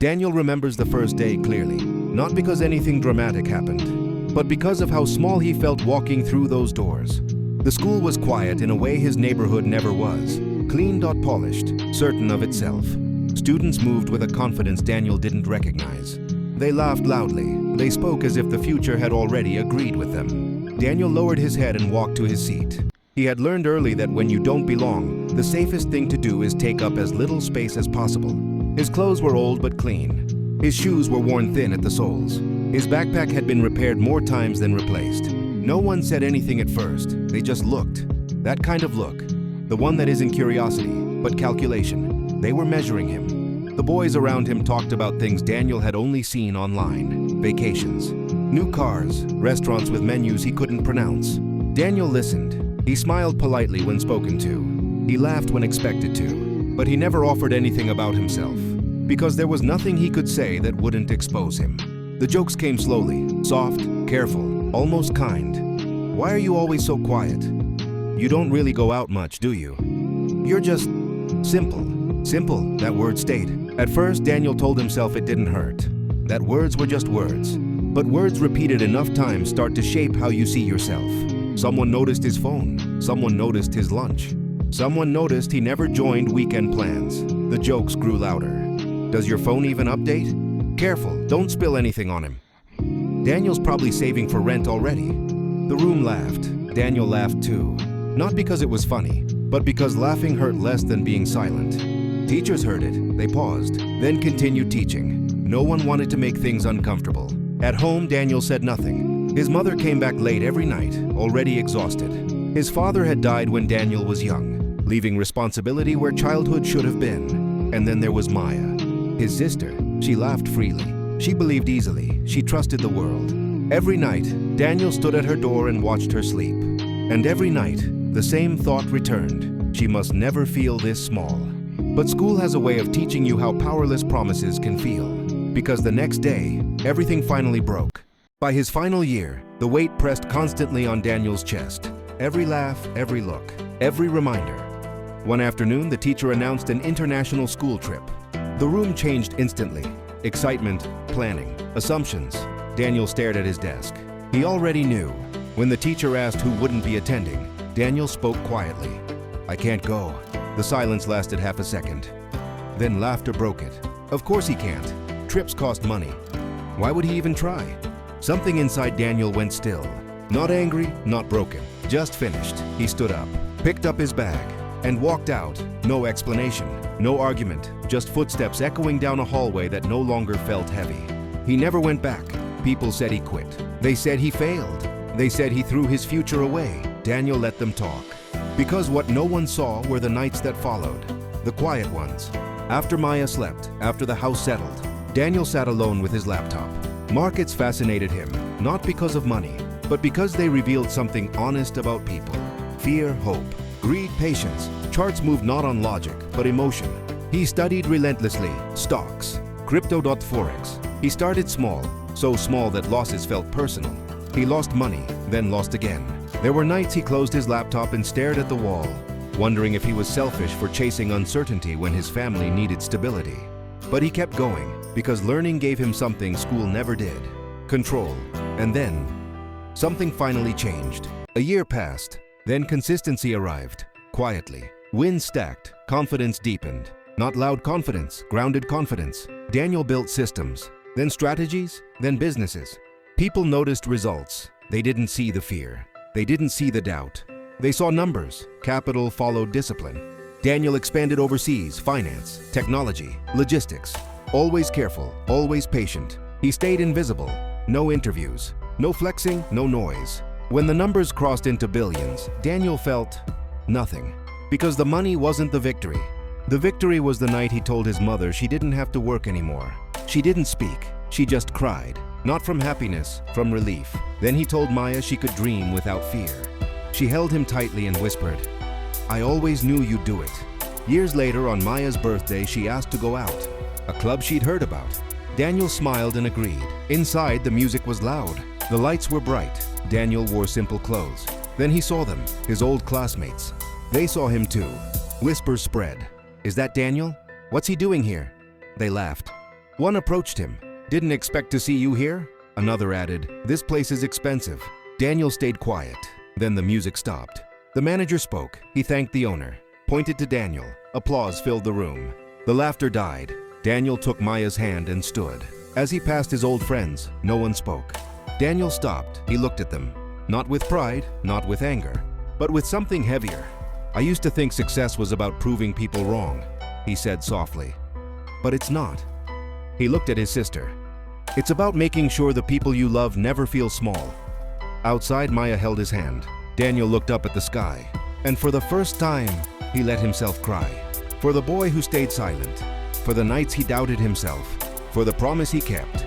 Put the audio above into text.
Daniel remembers the first day clearly, not because anything dramatic happened, but because of how small he felt walking through those doors. The school was quiet in a way his neighborhood never was, clean-polished, certain of itself. Students moved with a confidence Daniel didn't recognize. They laughed loudly. They spoke as if the future had already agreed with them. Daniel lowered his head and walked to his seat. He had learned early that when you don't belong, the safest thing to do is take up as little space as possible. His clothes were old but clean. His shoes were worn thin at the soles. His backpack had been repaired more times than replaced. No one said anything at first. They just looked. That kind of look. The one that isn't curiosity, but calculation. They were measuring him. The boys around him talked about things Daniel had only seen online. Vacations, new cars, restaurants with menus he couldn't pronounce. Daniel listened. He smiled politely when spoken to. He laughed when expected to. But he never offered anything about himself, because there was nothing he could say that wouldn't expose him. The jokes came slowly, soft, careful, almost kind. Why are you always so quiet? You don't really go out much, do you? You're just simple. Simple, that word stayed. At first, Daniel told himself it didn't hurt, that words were just words. But words repeated enough times start to shape how you see yourself. Someone noticed his phone. Someone noticed his lunch. Someone noticed he never joined weekend plans. The jokes grew louder. Does your phone even update? Careful, don't spill anything on him. Daniel's probably saving for rent already. The room laughed. Daniel laughed too. Not because it was funny, but because laughing hurt less than being silent. Teachers heard it. They paused, then continued teaching. No one wanted to make things uncomfortable. At home, Daniel said nothing. His mother came back late every night, already exhausted. His father had died when Daniel was young, leaving responsibility where childhood should have been. And then there was Maya, his sister. She laughed freely. She believed easily. She trusted the world. Every night, Daniel stood at her door and watched her sleep. And every night, the same thought returned. She must never feel this small. But school has a way of teaching you how powerless promises can feel. Because the next day, everything finally broke. By his final year, the weight pressed constantly on Daniel's chest. Every laugh, every look, every reminder. One afternoon, the teacher announced an international school trip. The room changed instantly. Excitement, planning, assumptions. Daniel stared at his desk. He already knew. When the teacher asked who wouldn't be attending, Daniel spoke quietly. "I can't go." The silence lasted half a second. Then laughter broke it. Of course he can't. Trips cost money. Why would he even try? Something inside Daniel went still. Not angry, not broken. Just finished. He stood up, picked up his bag, and walked out. No explanation, no argument, just footsteps echoing down a hallway that no longer felt heavy. He never went back. People said he quit. They said he failed. They said he threw his future away. Daniel let them talk. Because what no one saw were the nights that followed, the quiet ones. After Maya slept, after the house settled, Daniel sat alone with his laptop. Markets fascinated him, not because of money, but because they revealed something honest about people. Fear, hope, greed, patience. Charts moved not on logic, but emotion. He studied relentlessly, stocks, crypto.forex. He started small, so small that losses felt personal. He lost money, then lost again. There were nights he closed his laptop and stared at the wall, wondering if he was selfish for chasing uncertainty when his family needed stability. But he kept going, because learning gave him something school never did: control. And then, something finally changed. A year passed, then consistency arrived, quietly. Wins stacked, confidence deepened. Not loud confidence, grounded confidence. Daniel built systems, then strategies, then businesses. People noticed results. They didn't see the fear. They didn't see the doubt. They saw numbers. Capital followed discipline. Daniel expanded overseas, finance, technology, logistics. Always careful, always patient. He stayed invisible. No interviews, no flexing, no noise. When the numbers crossed into billions, Daniel felt nothing. Because the money wasn't the victory. The victory was the night he told his mother she didn't have to work anymore. She didn't speak. She just cried. Not from happiness, from relief. Then he told Maya she could dream without fear. She held him tightly and whispered, "I always knew you'd do it." Years later, on Maya's birthday, she asked to go out, a club she'd heard about. Daniel smiled and agreed. Inside, the music was loud. The lights were bright. Daniel wore simple clothes. Then he saw them, his old classmates. They saw him too. Whispers spread. "Is that Daniel? What's he doing here?" They laughed. One approached him. "Didn't expect to see you here?" Another added, "This place is expensive." Daniel stayed quiet. Then the music stopped. The manager spoke. He thanked the owner, pointed to Daniel. Applause filled the room. The laughter died. Daniel took Maya's hand and stood. As he passed his old friends, no one spoke. Daniel stopped. He looked at them. Not with pride, not with anger, but with something heavier. "I used to think success was about proving people wrong," he said softly. "But it's not." He looked at his sister. "It's about making sure the people you love never feel small." Outside, Maya held his hand. Daniel looked up at the sky, and for the first time, he let himself cry. For the boy who stayed silent, for the nights he doubted himself, for the promise he kept.